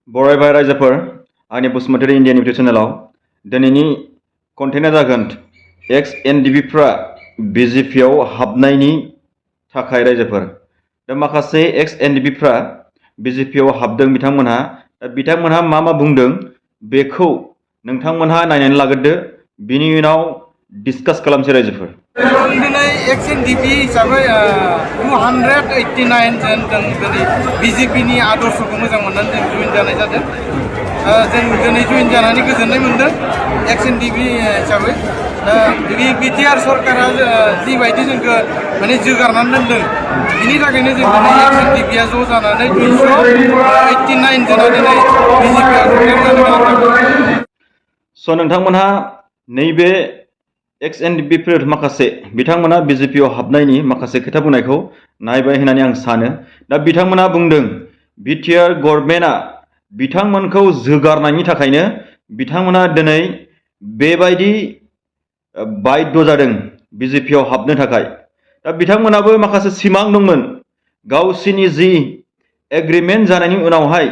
बरायबाय रायजोफोर आंनि Basumatary Indian YouTube चेनेलाव दिनैनि कन्टेन्टआ जागोन एक्स एनडिएफबिफ्रा बिजेपिआव हाबनायनि थाखाय रायजोफोर दा माखासे एक्स एनडिएफबिफ्रा बिजेपिआव हाबदों बिथांमोनहा मा बुंदों बेखौ नोंथांमोनहा नायनानै लाग्रोदो बिनि उनाव डिसकास खालामसै रायजोफोर दिनै एक्स एनडिएफबि हिसाबै 289 जन जों दिनै बिजेपिनि आदर्शखौ मोजां मोननानै जों जइन जानाय जादों। जों दिनै जइन जानानै गोजोननाय मोनदों एक्स एनडिएफबि हिसाबै। बिटिआर सरकारा जिबायदि जोंखौ माने जोगारनानै दोनदों बिनि थाखायनो जों दिनै एक्स एनडिएफबिआ ज' जानानै 289 जना दिनै बिजेपिआव जइन जादों। स' नोंथांमोनहा नैबे एक्स एनडिएफबिफोर माखासे बिथांमोना बिजेपिआव हाबनायनि माखासे खोथा बुंनायखौ नायबाय होननानै आं सानो। दा बिथांमोना बुंदों बिटिआर गभर्नमेन्टआ बिथांमोनखौ जोगारनायनि थाखायनो बिथांमोना दिनै बेबायदि बाध्य जादों बिजेपिआव हाबनो थाखाय। दा बिथांमोनाबो माखासे सिमां दंमोन गावसिनि जि एग्रिमेन्ट जानायनि उनावहाय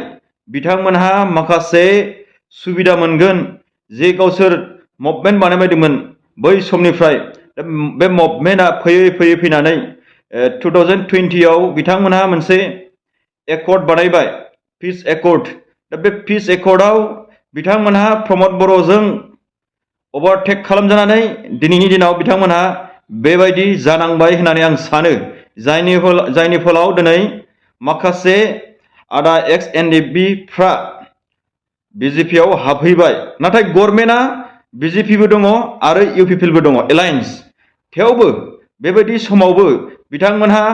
बिथांमोनहा माखासे सुबिदा मोनगोन जे गावसोर मुभमेन्ट बानायबायदोंमोन बै समनिफ्राय। बे मुभमेन्टआ फैनानै 2020आव बिथांमोनहा मोनसे एकर्ड बानायबाय पिस एकर्ड। दा बे पिस एकर्डआव बिथांमोनहा प्रमद बर'जों अभारटेक खालामजानानै दिनैनि दिनाव बिथांमोनहा बेबायदि जानांबाय होननानै आं सानो, जायनि फलाव दिनै माखासे आदा एक्स एनडिएफबिफ्रा बिजेपिआव हाबहैबाय। नाथाय गभर्नमेन्टआ बिजेपिबो दङ आरो इउपिपिएलबो दङ एलायन्स। थेवबो बेबायदि समावबो बिथांमोनहा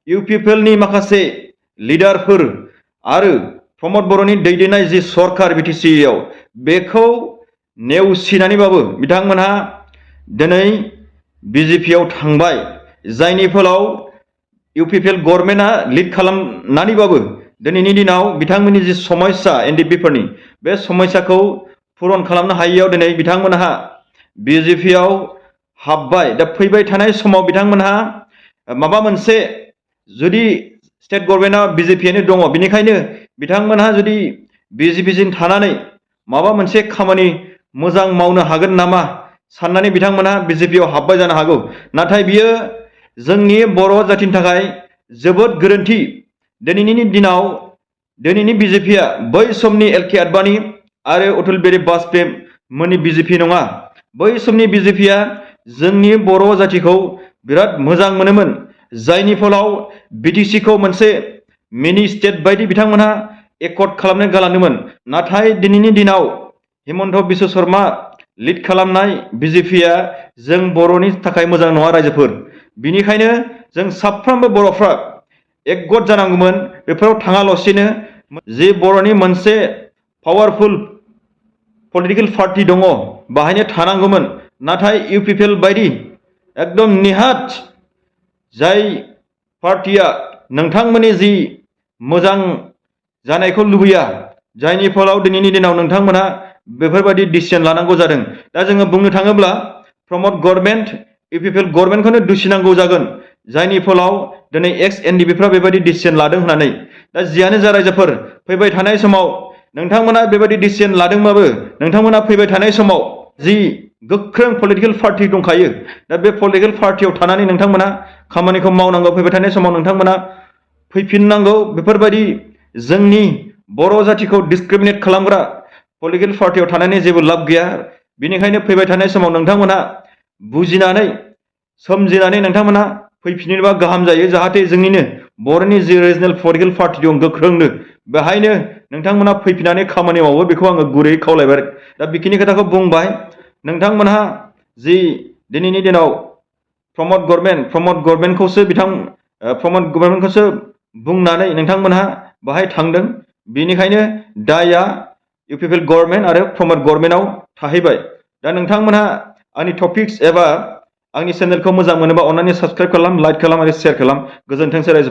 इउपिपिएलनि माखासे लिडारफोर आरो प्रमद बर'नि दैदेननाय जि सरकार बिटिसिआव बेखौ नेवसिनानैबाबो बिथांमोनहा दिनै बिजेपिआव थांबाय, जायनि फलाव इउपिपिएल गभर्नमेन्टआ लिड खालामनानैबाबो दिनैनि दिनाव बिथांमोननि जि समस्या एनडिएफबिफोरनि बे समस्याखौ पुरन खालामनो हायैयाव दिनै बिथांमोनहा बिजेपिआव हाबबाय। दा फैबाय थानाय समाव बिथांमोनहा माबा मोनसे जुदि स्टेट गभर्नमेन्टआ बिजेपिआनो दङ, बेनिखायनो बिथांमोनहा जुदि बिजेपिजों थानानै माबा मोनसे खामानि मोजां मावनो हागोन नामा साननानै बिथांमोनहा बिजेपिआव हाबबाय जानो हागौ। नाथाय बियो जोंनि बर' जाथिनि थाखाय जोबोद गोरोन्थि। दिनैनि दिनाव दिनैनि बिजेपिआ बै समनि एलके आडबाणी आरो अटल बिहारी वाजपेयी मोननि बिजेपि नङा। बै समनि बिजेपिआ जोंनि बर' जातिखौ बिराद मोजां मोनोमोन, जायनि फलाव बिटिसिखौ मोनसे मिनि स्टेट बायदि बिथांमोनहा एकर्ड खालामनो गालांदोंमोन। नाथाय दिनैनि दिनाव हिमन्त बिश्व शर्मा लिड खालामनाय बिजेपिआ जों बर'नि थाखाय मोजां नङा रायजोफोर। बिनिखायनो जों साफ्रोमबो बर'फ्रा एकगत जानांगौमोन, बेफोराव थाङाल'सिनो जि बर'नि मोनसे पावारफुल पलिटिकेल पार्टी दङ बाहायनो थानांगौमोन। नाथाय इउपिपिएल बायदि एकदम निहाथ जाय पार्टीया नोंथांमोननि जि मोजां जानायखौ लुबैया, जायनि फलाव दिनैनि दिनाव नोंथांमोनहा बेफोरबायदि डिसिजन लानांगौ जादों। दा जोङो बुंनो थाङोब्ला प्रमद गभर्नमेन्ट इउपिपिएल गभर्नमेन्टखौनो दुसिनांगौ जागोन, जायनि फलाव दिनै एक्स एनडिएफबिफ्रा बेबायदि डिसिजन लादों होननानै। दा जियानो जा रायजोफोर, फैबाय थानाय समाव नोंथांमोना बेबायदि डिसिजन लादोंबाबो नोंथांमोना फैबाय थानाय समाव जि गोख्रों पलिटिकेल पार्टी दंखायो, दा बे पलिटिकेल पार्टीयाव थानानै नोंथांमोना खामानिखौ मावनांगौ। फैबाय थानाय समाव नोंथांमोना फैफिननांगौ। बेफोरबायदि जोंनि बर' जातिखौ डिसक्रिमिनेट खालामग्रा पलिटिकेल पार्टीयाव थानानै जेबो लाब गैया। बेनिखायनो फैबाय थानाय समाव नोंथांमोना बुजिनानै सोमजिनानै नोंथांमोना फैफिनोबा गाहाम जायो, जाहाथे जोंनिनो बर'नि जि रिजनेल पलिटिकेल पार्टी दं गोख्रोंनो, बेहायनो नोंथांमोना फैफिननानै खामानि मावो, बेखौ आङो गुरै खावलायबाय। दा बेखिनि खोथाखौ बुंबाय। नोंथांमोनहा जि दिनैनि दिनाव प्रमद गभर्नमेन्टखौसो बुंनानै नोंथांमोनहा बाहाय थांदों। बेनिखायनो दाया इउपिपिएल गभर्नमेन्ट आरो प्रमद गभर्नमेन्टआव थाहैबाय। दा नोंथांमोनहा आंनि टपिक्स एबा आंनि चेनेलखौ मोजां मोनोबा अन्नानै साबस्क्राइब खालाम, लाइक खालाम आरो शेयार खालाम। गोजोन्थोंसै रायजो।